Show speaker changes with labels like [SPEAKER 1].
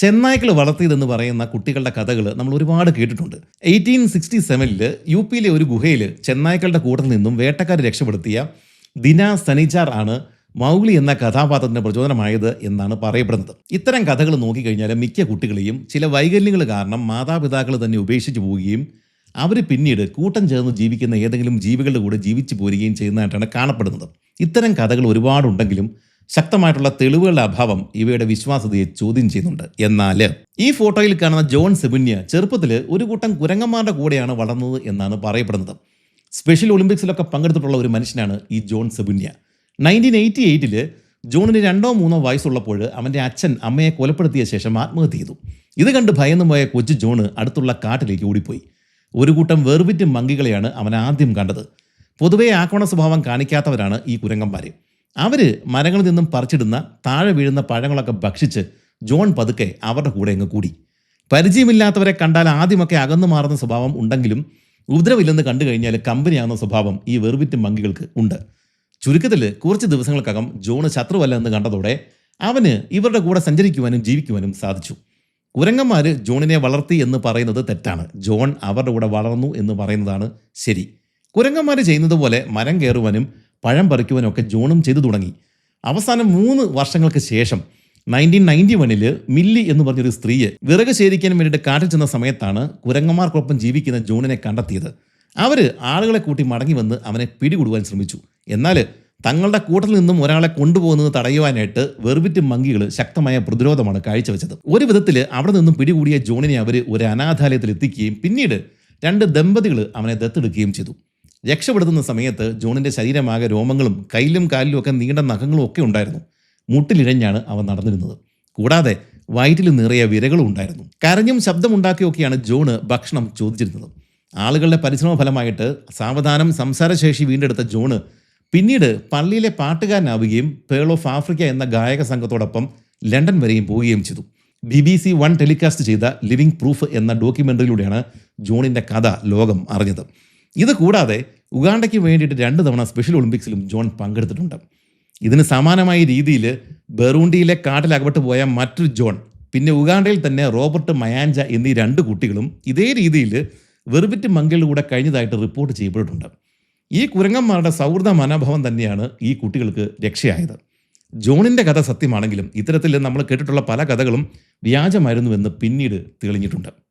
[SPEAKER 1] ചെന്നായ്ക്കൾ വളർത്തിയതെന്ന് പറയുന്ന കുട്ടികളുടെ കഥകൾ നമ്മൾ ഒരുപാട് കേട്ടിട്ടുണ്ട്. 1867 യു പിയിലെ ഒരു ഗുഹയിൽ ചെന്നായ്ക്കളുടെ കൂട്ടത്തിൽ നിന്നും വേട്ടക്കാരെ രക്ഷപ്പെടുത്തിയ ദിന സനിച്ചാർ ആണ് മൗഗ്ലി എന്ന കഥാപാത്രത്തിന് പ്രചോദനമായത് എന്നാണ് പറയപ്പെടുന്നത്. ഇത്തരം കഥകൾ നോക്കിക്കഴിഞ്ഞാൽ മിക്ക കുട്ടികളെയും ചില വൈകല്യങ്ങൾ കാരണം മാതാപിതാക്കൾ തന്നെ ഉപേക്ഷിച്ച് പോവുകയും അവർ പിന്നീട് കൂട്ടം ചേർന്ന് ജീവിക്കുന്ന ഏതെങ്കിലും ജീവികളുടെ കൂടെ ജീവിച്ചു പോരുകയും ചെയ്യുന്നതായിട്ടാണ് കാണപ്പെടുന്നത്. ഇത്തരം കഥകൾ ഒരുപാടുണ്ടെങ്കിലും ശക്തമായിട്ടുള്ള തെളിവുകളുടെ അഭാവം ഇവയുടെ വിശ്വാസ്യതയെ ചോദ്യം ചെയ്യുന്നുണ്ട്. എന്നാൽ ഈ ഫോട്ടോയിൽ കാണുന്ന ജോൺ സെബുന്യ ചെറുപ്പത്തിൽ ഒരു കൂട്ടം കുരങ്ങന്മാരുടെ കൂടെയാണ് വളർന്നത് എന്നാണ് പറയപ്പെടുന്നത്. സ്പെഷ്യൽ ഒളിമ്പിക്സിലൊക്കെ പങ്കെടുത്തിട്ടുള്ള ഒരു മനുഷ്യനാണ് ഈ ജോൺ സെബുന്യ. 1988 ജോണിന് 2-3 വയസ്സുള്ളപ്പോൾ അവൻ്റെ അച്ഛൻ അമ്മയെ കൊലപ്പെടുത്തിയ ശേഷം ആത്മഹത്യ ചെയ്തു. ഇത് കണ്ട് ഭയന്നു പോയ കൊച്ചു ജോണ് അടുത്തുള്ള കാട്ടിലേക്ക് ഓടിപ്പോയി. ഒരു കൂട്ടം വേർവിറ്റ് മങ്കികളെയാണ് അവൻ ആദ്യം കണ്ടത്. പൊതുവെ ആക്രമണ സ്വഭാവം കാണിക്കാത്തവരാണ് ഈ കുരങ്ങന്മാർ. അവർ മരങ്ങളിൽ നിന്നും പറിച്ചിടുന്ന താഴെ വീഴുന്ന പഴങ്ങളൊക്കെ ഭക്ഷിച്ച് ജോൺ പതുക്കെ അവരുടെ കൂടെ അങ്ങ് കൂടി. പരിചയമില്ലാത്തവരെ കണ്ടാൽ ആദ്യമൊക്കെ അകന്നു മാറുന്ന സ്വഭാവം ഉണ്ടെങ്കിലും ഉപദ്രവമില്ലെന്ന് കണ്ടു കഴിഞ്ഞാൽ കമ്പനിയാകുന്ന സ്വഭാവം ഈ വെറുവിറ്റ് മങ്കികൾക്ക് ഉണ്ട്. ചുരുക്കത്തിൽ കുറച്ച് ദിവസങ്ങൾക്കകം ജോണ് ശത്രുവല്ല എന്ന് കണ്ടതോടെ അവന് ഇവരുടെ കൂടെ സഞ്ചരിക്കുവാനും ജീവിക്കുവാനും സാധിച്ചു. കുരങ്ങന്മാർ ജോണിനെ വളർത്തി എന്ന് പറയുന്നത് തെറ്റാണ്. ജോൺ അവരുടെ കൂടെ വളർന്നു എന്ന് പറയുന്നതാണ് ശരി. കുരങ്ങന്മാർ ചെയ്യുന്നത് പോലെ മരം കയറുവാനും പഴം പറിക്കുവാനും ഒക്കെ ജോണും ചെയ്തു തുടങ്ങി. അവസാനം 3 വർഷങ്ങൾക്ക് ശേഷം 1991 മില്ലി എന്ന് പറഞ്ഞൊരു സ്ത്രീയെ വിറക് ശേഖരിക്കാൻ വേണ്ടിയിട്ട് കാട്ടിൽ ചെന്ന സമയത്താണ് കുരങ്ങന്മാർക്കൊപ്പം ജീവിക്കുന്ന ജോണിനെ കണ്ടെത്തിയത്. അവർ ആളുകളെ കൂട്ടി മടങ്ങി വന്ന് അവനെ പിടികൂടുവാൻ ശ്രമിച്ചു. എന്നാൽ തങ്ങളുടെ കൂട്ടത്തിൽ നിന്നും ഒരാളെ കൊണ്ടുപോകുന്നത് തടയുവാനായിട്ട് വെറുവിറ്റ് മങ്കികൾ ശക്തമായ പ്രതിരോധമാണ് കാഴ്ചവെച്ചത്. ഒരു വിധത്തിൽ അവിടെ നിന്നും പിടികൂടിയ ജോണിനെ അവർ ഒരു അനാഥാലയത്തിൽ എത്തിക്കുകയും പിന്നീട് 2 ദമ്പതികൾ അവനെ ദത്തെടുക്കുകയും ചെയ്തു. രക്ഷപ്പെടുത്തുന്ന സമയത്ത് ജോണിൻ്റെ ശരീരമാകെ രോമങ്ങളും കയ്യിലും കാലിലും ഒക്കെ നീണ്ട നഖങ്ങളും ഒക്കെ ഉണ്ടായിരുന്നു. മുട്ടിലിഴഞ്ഞാണ് അവൻ നടന്നിരുന്നത്. കൂടാതെ വയറ്റിൽ നിറയെ വിരകളും ഉണ്ടായിരുന്നു. കരഞ്ഞും ശബ്ദമുണ്ടാക്കിയൊക്കെയാണ് ജോണ് ഭക്ഷണം ചോദിച്ചിരുന്നത്. ആളുകളുടെ പരിശ്രമ ഫലമായിട്ട് സാവധാനം സംസാരശേഷി വീണ്ടെടുത്ത ജോണ് പിന്നീട് പള്ളിയിലെ പാട്ടുകാരനാവുകയും പേൾ ഓഫ് ആഫ്രിക്ക എന്ന ഗായക സംഘത്തോടൊപ്പം ലണ്ടൻ വരെയും പോവുകയും ചെയ്തു. BBC 1 ടെലികാസ്റ്റ് ചെയ്ത ലിവിങ് പ്രൂഫ് എന്ന ഡോക്യുമെൻ്ററിയിലൂടെയാണ് ജോണിൻ്റെ കഥ ലോകം അറിഞ്ഞത്. ഇത് കൂടാതെ ഉഗാണ്ടയ്ക്ക് വേണ്ടിയിട്ട് 2 തവണ സ്പെഷ്യൽ ഒളിമ്പിക്സിലും ജോൺ പങ്കെടുത്തിട്ടുണ്ട്. ഇതിന് സമാനമായ രീതിയിൽ ബറൂണ്ടിയിലെ കാട്ടിലകപ്പെട്ട് പോയ മറ്റൊരു ജോൺ, പിന്നെ ഉഗാണ്ടയിൽ തന്നെ റോബർട്ട് മയാഞ്ച എന്നീ 2 കുട്ടികളും ഇതേ രീതിയിൽ വെറുവിറ്റ് മങ്കികളുടെ കൂടെ കഴിഞ്ഞതായിട്ട് റിപ്പോർട്ട് ചെയ്യപ്പെട്ടിട്ടുണ്ട്. ഈ കുരങ്ങന്മാരുടെ സൗഹൃദ മനോഭാവം തന്നെയാണ് ഈ കുട്ടികൾക്ക് രക്ഷയായത്. ജോണിൻ്റെ കഥ സത്യമാണെങ്കിലും ഇത്തരത്തിൽ നമ്മൾ കേട്ടിട്ടുള്ള പല കഥകളും വ്യാജമായിരുന്നുവെന്ന് പിന്നീട് തെളിഞ്ഞിട്ടുണ്ട്.